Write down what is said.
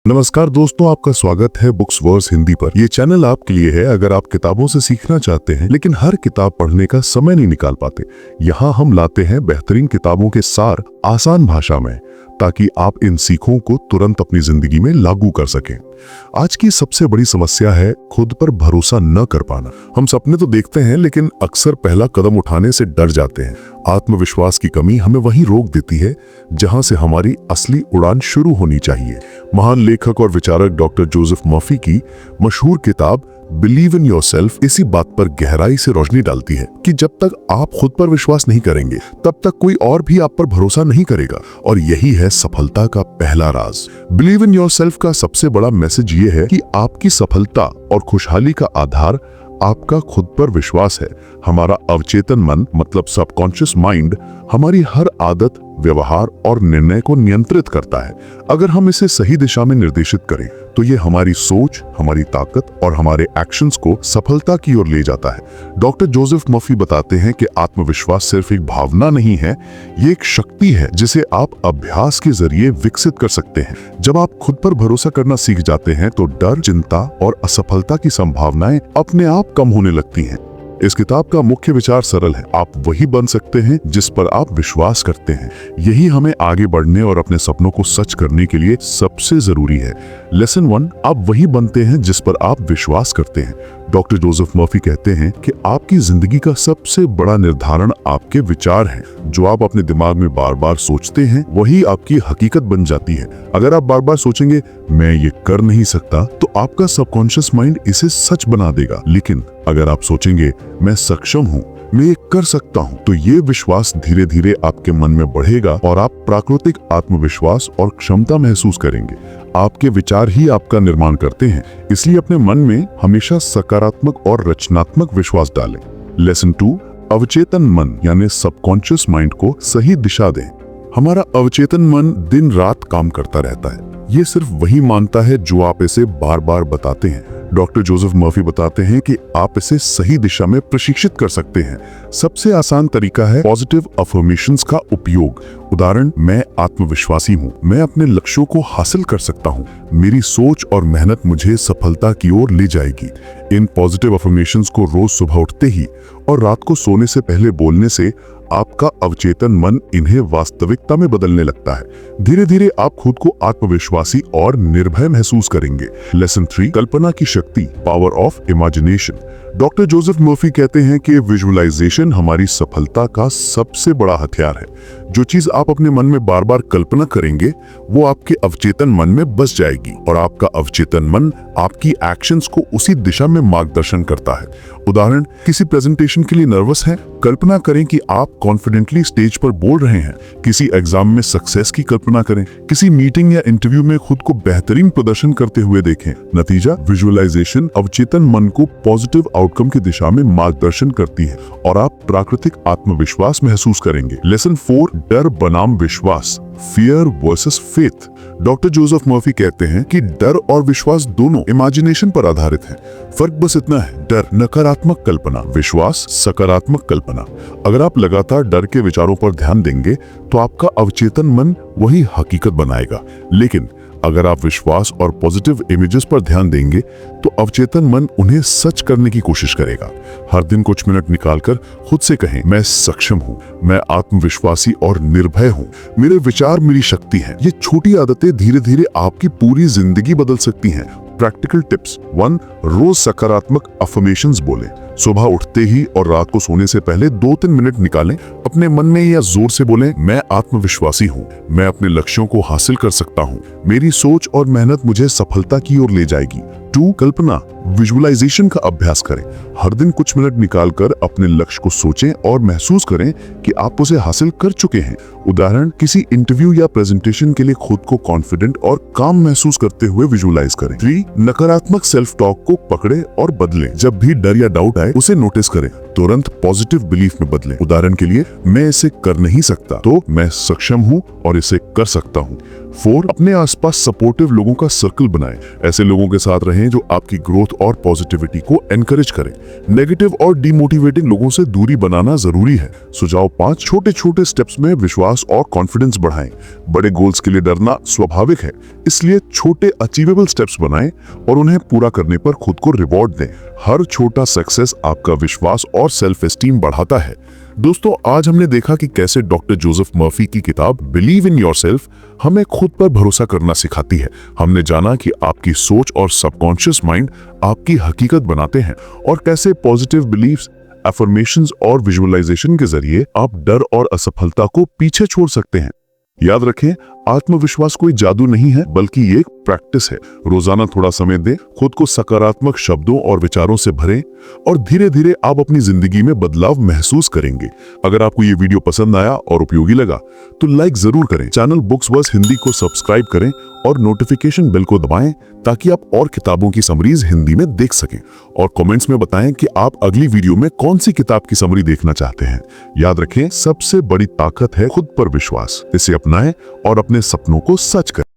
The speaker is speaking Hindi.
नमस्कार दोस्तों, आपका स्वागत है बुक्स वर्स हिंदी पर। ये चैनल आपके लिए है अगर आप किताबों से सीखना चाहते हैं लेकिन हर किताब पढ़ने का समय नहीं निकाल पाते। यहाँ हम लाते हैं बेहतरीन किताबों के सार आसान भाषा में, ताकि आप इन सीखों को तुरंत अपनी जिंदगी में लागू कर सकें। आज की सबसे बड़ी समस्या है खुद पर भरोसा न कर पाना। हम सपने तो देखते हैं लेकिन अक्सर पहला कदम उठाने से डर जाते हैं। आत्मविश्वास की कमी हमें वहीं रोक देती है जहां से हमारी असली उड़ान शुरू होनी चाहिए। महान लेखक और विचारक डॉक्टर जोसेफ मर्फी की मशहूर किताब बिलीव इन योरसेल्फ इसी बात पर गहराई से रोशनी डालती है कि जब तक आप खुद पर विश्वास नहीं करेंगे तब तक कोई और भी आप पर भरोसा नहीं करेगा। और यही है सफलता का पहला राज। बिलीव इन योरसेल्फ का सबसे बड़ा मैसेज ये है कि आपकी सफलता और खुशहाली का आधार आपका खुद पर विश्वास है। हमारा अवचेतन मन मतलब सबकॉन्शियस माइंड हमारी हर आदत, व्यवहार और निर्णय को नियंत्रित करता है। अगर हम इसे सही दिशा में निर्देशित करें तो ये हमारी सोच, हमारी ताकत और हमारे एक्शंस को सफलता की ओर ले जाता है। डॉक्टर जोसेफ मर्फी बताते हैं कि आत्मविश्वास सिर्फ एक भावना नहीं है, ये एक शक्ति है जिसे आप अभ्यास के जरिए विकसित कर सकते हैं। जब आप खुद पर भरोसा करना सीख जाते हैं तो डर, चिंता और असफलता की संभावनाएं अपने आप कम होने लगती हैं। इस किताब का मुख्य विचार सरल है, आप वही बन सकते हैं जिस पर आप विश्वास करते हैं। यही हमें आगे बढ़ने और अपने सपनों को सच करने के लिए सबसे जरूरी है। लेसन 1, आप वही बनते हैं जिस पर आप विश्वास करते हैं। डॉक्टर जोसेफ मर्फी कहते हैं कि आपकी जिंदगी का सबसे बड़ा निर्धारण आपके विचार हैं। जो आप अपने दिमाग में बार बार सोचते हैं वही आपकी हकीकत बन जाती है। अगर आप बार बार सोचेंगे मैं ये कर नहीं सकता तो आपका सबकॉन्शियस माइंड इसे सच बना देगा। लेकिन अगर आप सोचेंगे मैं सक्षम हूँ, मैं ये कर सकता हूँ, तो ये विश्वास धीरे धीरे आपके मन में बढ़ेगा और आप प्राकृतिक आत्मविश्वास और क्षमता महसूस करेंगे। आपके विचार ही आपका निर्माण करते हैं, इसलिए अपने मन में हमेशा सकारात्मक और रचनात्मक विश्वास डालें। लेसन 2, अवचेतन मन यानी सबकॉन्शियस माइंड को सही दिशा दें। हमारा अवचेतन मन दिन रात काम करता रहता है। ये सिर्फ वही मानता है जो आप इसे बार बार बताते हैं। डॉक्टर जोसेफ मर्फी बताते हैं कि आप इसे सही दिशा में प्रशिक्षित कर सकते हैं। सबसे आसान तरीका है पॉजिटिव अफर्मेशंस का उपयोग। उदाहरण, मैं आत्मविश्वासी हूँ, मैं अपने लक्ष्यों को हासिल कर सकता हूँ, मेरी सोच और मेहनत मुझे सफलता की ओर ले जाएगी। इन पॉजिटिव अफर्मेशंस को रोज सुबह उठते ही और रात को सोने से पहले बोलने से आपका अवचेतन मन इन्हें वास्तविकता में बदलने लगता है। धीरे धीरे आप खुद को आत्मविश्वासी और निर्भय महसूस करेंगे। लेसन 3, कल्पना की शक्ति, power of imagination. Doctor Joseph Murphy कहते हैं कि विजुअलाइजेशन हमारी सफलता का सबसे बड़ा हथियार है। जो चीज आप अपने मन में बार बार कल्पना करेंगे वो आपके अवचेतन मन में बस जाएगी और आपका अवचेतन मन आपकी एक्शंस को उसी दिशा में मार्गदर्शन करता है। उदाहरण, किसी प्रेजेंटेशन के लिए नर्वस हैं, कल्पना करें कि आप कॉन्फिडेंटली स्टेज पर बोल रहे हैं। किसी एग्जाम में सक्सेस की कल्पना करें। किसी मीटिंग या इंटरव्यू में खुद को बेहतरीन प्रदर्शन करते हुए देखें। नतीजा, विजुअलाइजेशन अवचेतन मन को पॉजिटिव आउटकम की दिशा में मार्गदर्शन करती है और आप प्राकृतिक आत्मविश्वास महसूस करेंगे। लेसन 4, डर बनाम विश्वास, fear versus faith. Doctor Joseph Murphy कहते हैं कि डर और विश्वास दोनों इमेजिनेशन पर आधारित हैं। फर्क बस इतना है, डर नकारात्मक कल्पना, विश्वास सकारात्मक कल्पना। अगर आप लगातार डर के विचारों पर ध्यान देंगे तो आपका अवचेतन मन वही हकीकत बनाएगा। लेकिन अगर आप विश्वास और पॉजिटिव इमेजेस पर ध्यान देंगे तो अवचेतन मन उन्हें सच करने की कोशिश करेगा। हर दिन कुछ मिनट निकालकर खुद से कहें मैं सक्षम हूँ, मैं आत्मविश्वासी और निर्भय हूँ, मेरे विचार मेरी शक्ति हैं। ये छोटी आदतें धीरे धीरे आपकी पूरी जिंदगी बदल सकती हैं। प्रैक्टिकल टिप्स 1, रोज सकारात्मक अफर्मेशंस बोलें। सुबह उठते ही और रात को सोने से पहले 2-3 मिनट निकालें। अपने मन में या जोर से बोलें मैं आत्मविश्वासी हूँ, मैं अपने लक्ष्यों को हासिल कर सकता हूँ, मेरी सोच और मेहनत मुझे सफलता की ओर ले जाएगी। 2, कल्पना, विजुअलाइजेशन का अभ्यास करें। हर दिन कुछ मिनट निकालकर अपने लक्ष्य को सोचें और महसूस करें कि आप उसे हासिल कर चुके हैं। उदाहरण, किसी इंटरव्यू या प्रेजेंटेशन के लिए खुद को कॉन्फिडेंट और काम महसूस करते हुए विजुअलाइज करें। 3, नकारात्मक सेल्फ टॉक को पकड़े और बदलें। जब भी डर या डाउट आए उसे नोटिस करें, तुरंत पॉजिटिव बिलीफ में बदलें। उदाहरण के लिए, मैं इसे कर नहीं सकता तो मैं सक्षम हूँ और इसे कर सकता हूँ। 4, अपने आसपास सपोर्टिव लोगों का सर्कल बनाएं। ऐसे लोगों के साथ रहें जो आपकी ग्रोथ और पॉजिटिविटी को एनकरेज करें। नेगेटिव और डिमोटिवेटिंग लोगों से दूरी बनाना जरूरी है। सुझाव 5, छोटे छोटे स्टेप्स में विश्वास और कॉन्फिडेंस बढ़ाएं। बड़े गोल्स के लिए डरना स्वाभाविक है, इसलिए छोटे अचीवेबल स्टेप्स बनाएं और उन्हें पूरा करने पर खुद को रिवॉर्ड दें। हर छोटा सक्सेस आपका विश्वास और सेल्फ एस्टीम बढ़ाता है। दोस्तों, आज हमने देखा कि कैसे डॉक्टर जोसेफ मर्फी की किताब बिलीव इन योरसेल्फ हमें खुद पर भरोसा करना सिखाती है। हमने जाना कि आपकी सोच और सबकॉन्शियस माइंड आपकी हकीकत बनाते हैं और कैसे पॉजिटिव बिलीफ्स, अफर्मेशंस और विजुअलाइजेशन के जरिए आप डर और असफलता को पीछे छोड़ सकते हैं। याद रखें, आत्मविश्वास कोई जादू नहीं है, बल्कि ये एक प्रैक्टिस है। रोजाना थोड़ा समय दें, खुद को सकारात्मक शब्दों और विचारों से भरें और धीरे धीरे आप अपनी जिंदगी में बदलाव महसूस करेंगे। अगर आपको ये वीडियो पसंद आया और उपयोगी लगा तो लाइक जरूर करें। चैनल बुक्स वर्स हिंदी को सब्सक्राइब करें और नोटिफिकेशन बेल को दबाएं ताकि आप और किताबों की समरीज हिंदी में देख सकें। और कमेंट्स में बताएं कि आप अगली वीडियो में कौन सी किताब की समरी देखना चाहते हैं। याद रखें, सबसे बड़ी ताकत है खुद पर विश्वास। इसे अपनाएं और अपने सपनों को सच करें।